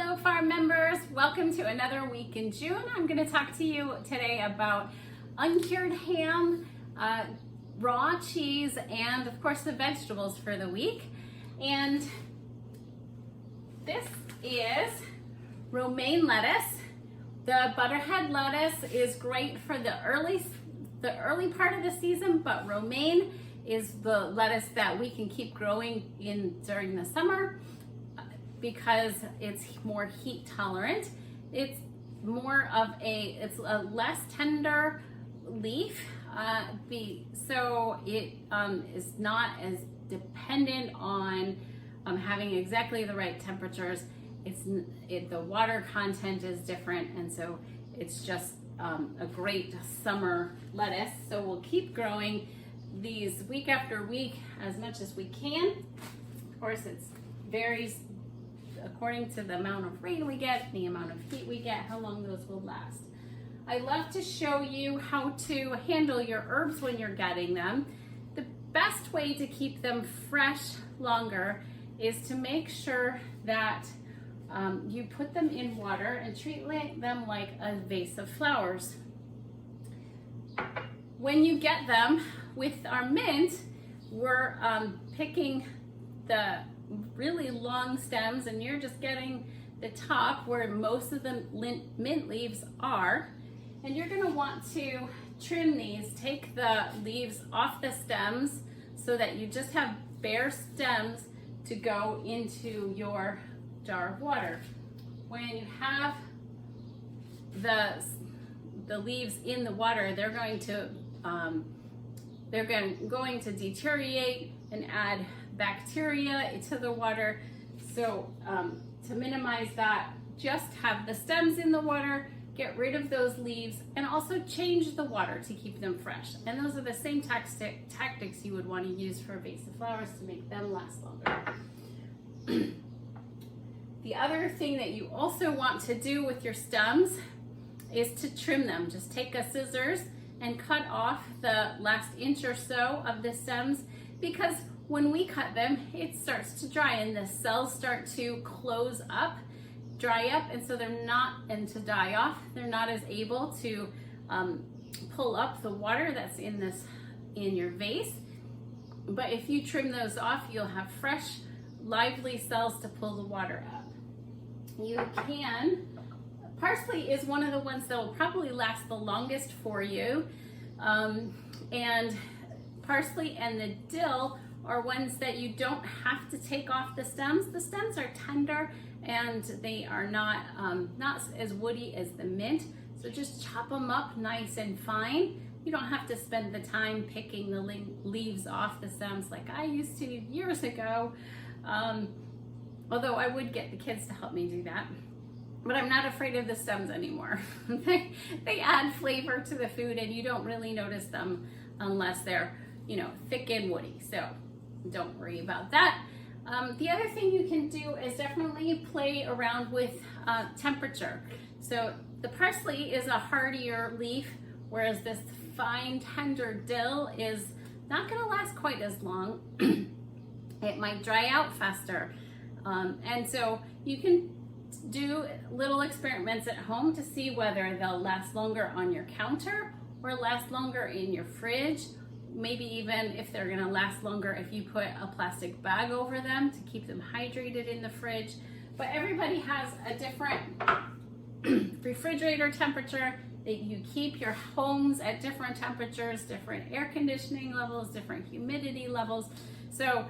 Hello farm members, welcome to another week in June. I'm going to talk to you today about uncured ham, raw cheese, and of course the vegetables for the week. And this is romaine lettuce. The butterhead lettuce is great for the early part of the season, but romaine is the lettuce that we can keep growing in during the summer because it's more heat tolerant. It's a less tender leaf, so it is not as dependent on having exactly the right temperatures. The water content is different, and so it's just a great summer lettuce. So we'll keep growing these week after week as much as we can. Of course, it varies according to the amount of rain we get, the amount of heat we get, how long those will last. I love to show you how to handle your herbs when you're getting them. The best way to keep them fresh longer is to make sure that you put them in water and treat them like a vase of flowers. When you get them with our mint, we're picking the really long stems, and you're just getting the top where most of the mint leaves are. And you're going to want to trim these, take the leaves off the stems so that you just have bare stems to go into your jar of water. When you have the leaves in the water, they're going to deteriorate and add bacteria into the water. So to minimize that, just have the stems in the water, get rid of those leaves, and also change the water to keep them fresh. And those are the same tactics you would want to use for a vase of flowers to make them last longer. The other thing that you also want to do with your stems is to trim them. Just take a scissors and cut off the last inch or so of the stems, because when we cut them, it starts to dry and the cells start to close up, dry up, and so to die off, they're not as able to pull up the water that's in your vase. But if you trim those off, you'll have fresh, lively cells to pull the water up. Parsley is one of the ones that will probably last the longest for you. And parsley and the dill are ones that you don't have to take off the stems. The stems are tender and they are not as woody as the mint. So just chop them up nice and fine. You don't have to spend the time picking the leaves off the stems like I used to years ago. Although I would get the kids to help me do that. But I'm not afraid of the stems anymore. They add flavor to the food and you don't really notice them unless they're, thick and woody. So don't worry about that. The other thing you can do is definitely play around with temperature. So the parsley is a hardier leaf, whereas this fine, tender dill is not gonna last quite as long. It might dry out faster. And so you can do little experiments at home to see whether they'll last longer on your counter or last longer in your fridge. Maybe even if they're gonna last longer if you put a plastic bag over them to keep them hydrated in the fridge. But everybody has a different refrigerator temperature. That you keep your homes at different temperatures, different air conditioning levels, different humidity levels. So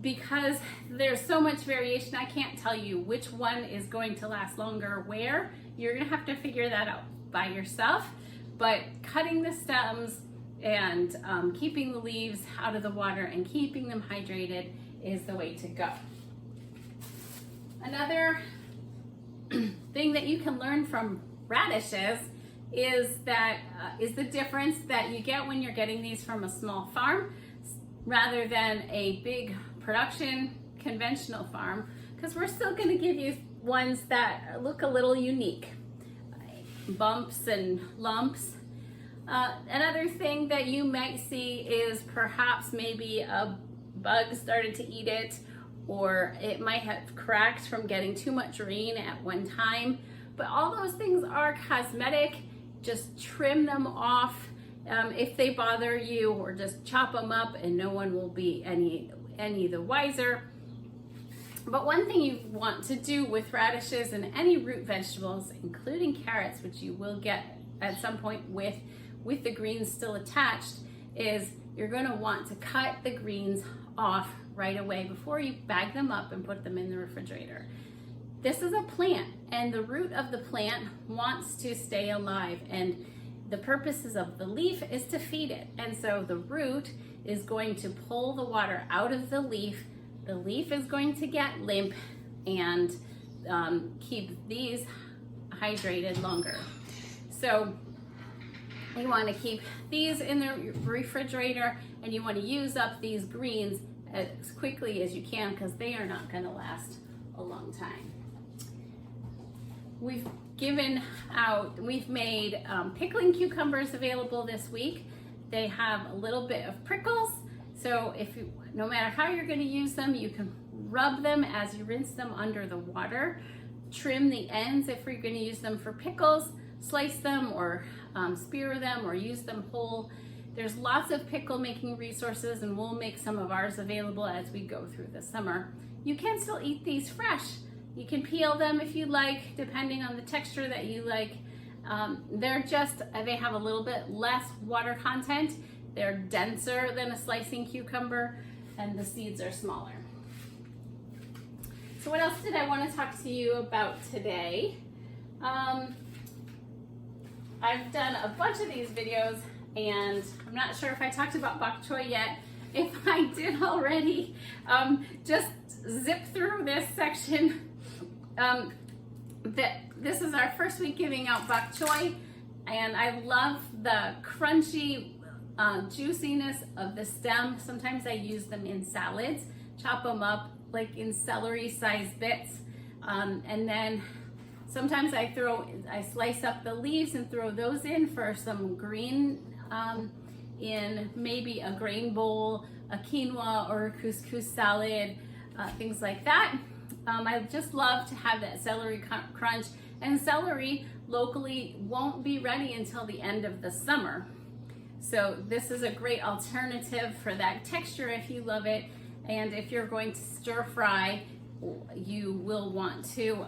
because there's so much variation, I can't tell you which one is going to last longer where. You're gonna have to figure that out by yourself. But cutting the stems and keeping the leaves out of the water and keeping them hydrated is the way to go. Another thing that you can learn from radishes is the difference that you get when you're getting these from a small farm rather than a big production conventional farm, because we're still going to give you ones that look a little unique, bumps and lumps. Another thing that you might see is perhaps maybe a bug started to eat it, or it might have cracks from getting too much rain at one time. But all those things are cosmetic. Just trim them off if they bother you, or just chop them up and no one will be any the wiser. But one thing you want to do with radishes and any root vegetables, including carrots, which you will get at some point with the greens still attached, is you're going to want to cut the greens off right away before you bag them up and put them in the refrigerator. This is a plant, and the root of the plant wants to stay alive, and the purposes of the leaf is to feed it. And so the root is going to pull the water out of the leaf. The leaf is going to get limp and keep these hydrated longer. So you want to keep these in the refrigerator, and you want to use up these greens as quickly as you can, because they are not going to last a long time. We've made pickling cucumbers available this week. They have a little bit of prickles, so no matter how you're going to use them, you can rub them as you rinse them under the water. Trim the ends if you're going to use them for pickles. Slice them or spear them or use them whole. There's lots of pickle making resources, and we'll make some of ours available as we go through the summer. You can still eat these fresh. You can peel them if you like, depending on the texture that you like. They have a little bit less water content. They're denser than a slicing cucumber, and the seeds are smaller. So what else did I want to talk to you about today? I've done a bunch of these videos, and I'm not sure if I talked about bok choy yet. If I did already, just zip through this section. This is our first week giving out bok choy, and I love the crunchy juiciness of the stem. Sometimes I use them in salads, chop them up like in celery sized bits, and then sometimes I slice up the leaves and throw those in for some green in maybe a grain bowl, a quinoa or a couscous salad, things like that. I just love to have that celery crunch, and celery locally won't be ready until the end of the summer. So this is a great alternative for that texture if you love it. And if you're going to stir fry, you will want to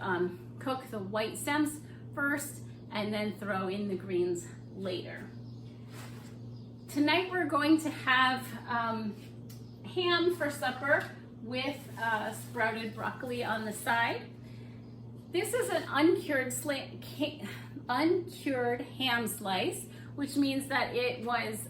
cook the white stems first and then throw in the greens later. Tonight we're going to have ham for supper with sprouted broccoli on the side. This is an uncured ham slice, which means that it was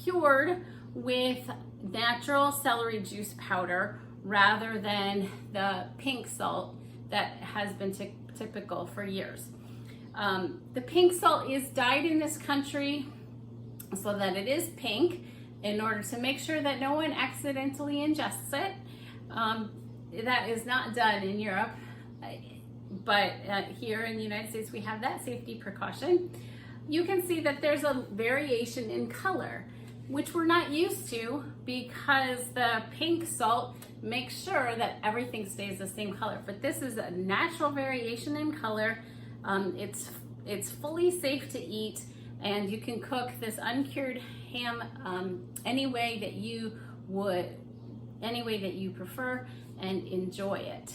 cured with natural celery juice powder rather than the pink salt that has been typical for years. The pink salt is dyed in this country so that it is pink, in order to make sure that no one accidentally ingests it. That is not done in Europe, but here in the United States we have that safety precaution. You can see that there's a variation in color, which we're not used to, because the pink salt makes sure that everything stays the same color. But this is a natural variation in color. It's fully safe to eat, and you can cook this uncured ham any way that you prefer and enjoy it.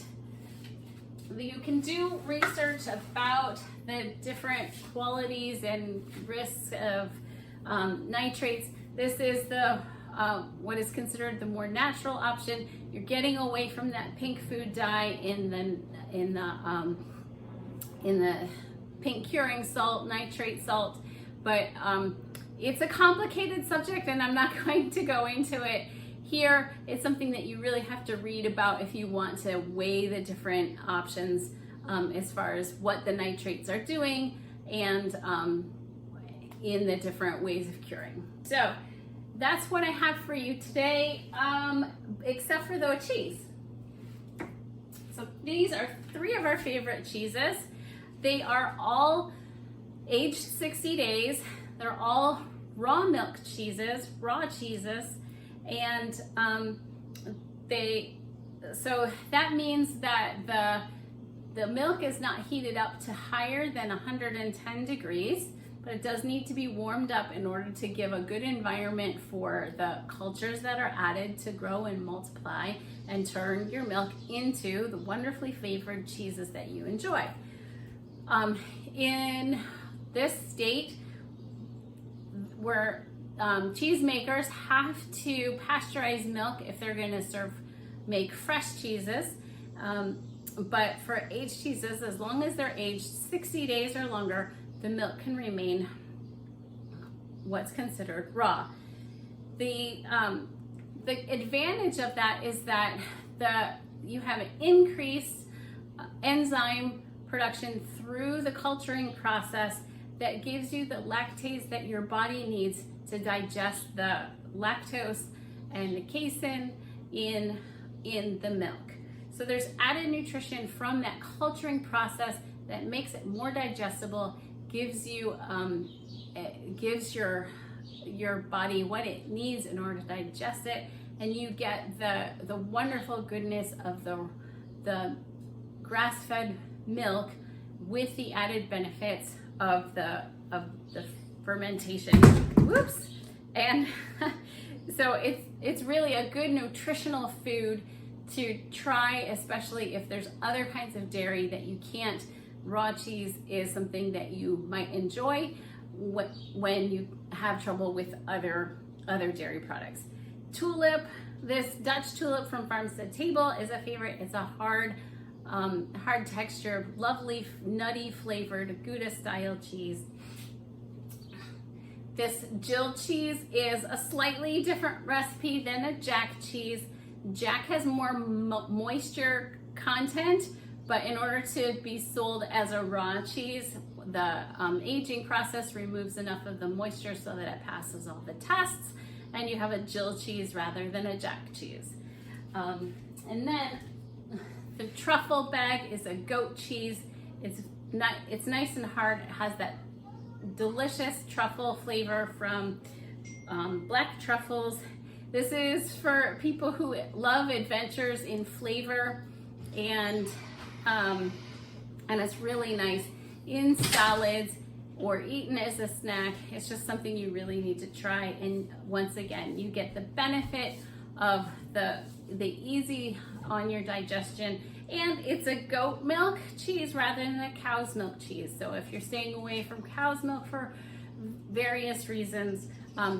You can do research about the different qualities and risks of nitrates. This is the what is considered the more natural option. You're getting away from that pink food dye in the pink curing salt, nitrate salt, but it's a complicated subject, and I'm not going to go into it here. It's something that you really have to read about if you want to weigh the different options as far as what the nitrates are doing and in the different ways of curing. So that's what I have for you today, except for the cheese. So these are 3 of our favorite cheeses. They are all aged 60 days. They're all raw milk cheeses, raw cheeses, and they so that means that the milk is not heated up to higher than 110 degrees, but it does need to be warmed up in order to give a good environment for the cultures that are added to grow and multiply and turn your milk into the wonderfully flavored cheeses that you enjoy. In this state, where cheesemakers have to pasteurize milk if they're going to make fresh cheeses. But for aged cheeses, as long as they're aged 60 days or longer, the milk can remain what's considered raw. The advantage of that is that you have an increased enzyme production through the culturing process that gives you the lactase that your body needs to digest the lactose and the casein in the milk. So there's added nutrition from that culturing process that makes it more digestible, gives you gives your body what it needs in order to digest it, and you get the wonderful goodness of the grass-fed milk with the added benefits of the fermentation. Whoops. And so it's really a good nutritional food to try, especially if there's other kinds of dairy that you can't. Raw cheese is something that you might enjoy when you have trouble with other dairy products. Tulip, this Dutch tulip from Farms to Table is a favorite. It's a hard texture, lovely, nutty flavored Gouda style cheese. This Jill cheese is a slightly different recipe than a Jack cheese. Jack has more moisture content, but in order to be sold as a raw cheese, the aging process removes enough of the moisture so that it passes all the tests, and you have a Jill cheese rather than a Jack cheese. And then the truffle bag is a goat cheese. It's nice and hard. It has that delicious truffle flavor from black truffles. This is for people who love adventures in flavor, and it's really nice in salads or eaten as a snack. It's just something you really need to try. And once again, you get the benefit of the easy on your digestion, and it's a goat milk cheese rather than a cow's milk cheese. So if you're staying away from cow's milk for various reasons,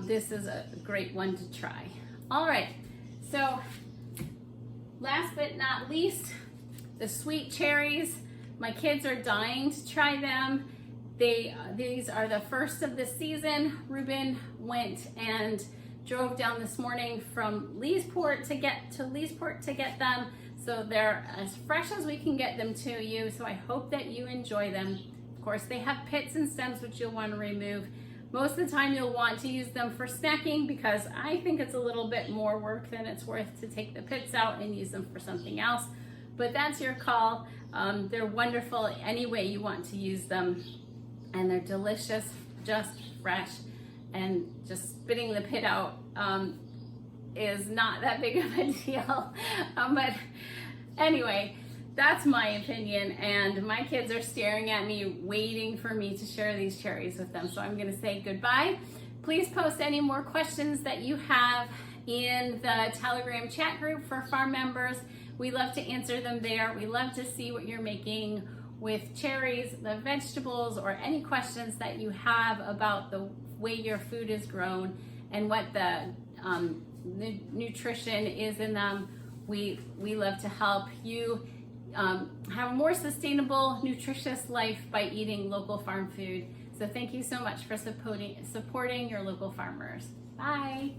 this is a great one to try. All right, so last but not least, the sweet cherries. My kids are dying to try them. These are the first of the season. Ruben went and drove down this morning from Leesport to get them. So they're as fresh as we can get them to you. So I hope that you enjoy them. Of course, they have pits and stems, which you'll want to remove. Most of the time you'll want to use them for snacking, because I think it's a little bit more work than it's worth to take the pits out and use them for something else. But that's your call. They're wonderful any way you want to use them. And they're delicious, just fresh. And just spitting the pit out is not that big of a deal. But anyway, that's my opinion, and my kids are staring at me waiting for me to share these cherries with them. So I'm going to say goodbye. Please post any more questions that you have in the Telegram chat group for farm members. We love to answer them there. We love to see what you're making with cherries, the vegetables, or any questions that you have about the way your food is grown and what the nutrition is in them. We love to help you have a more sustainable, nutritious life by eating local farm food. So thank you so much for supporting your local farmers. Bye.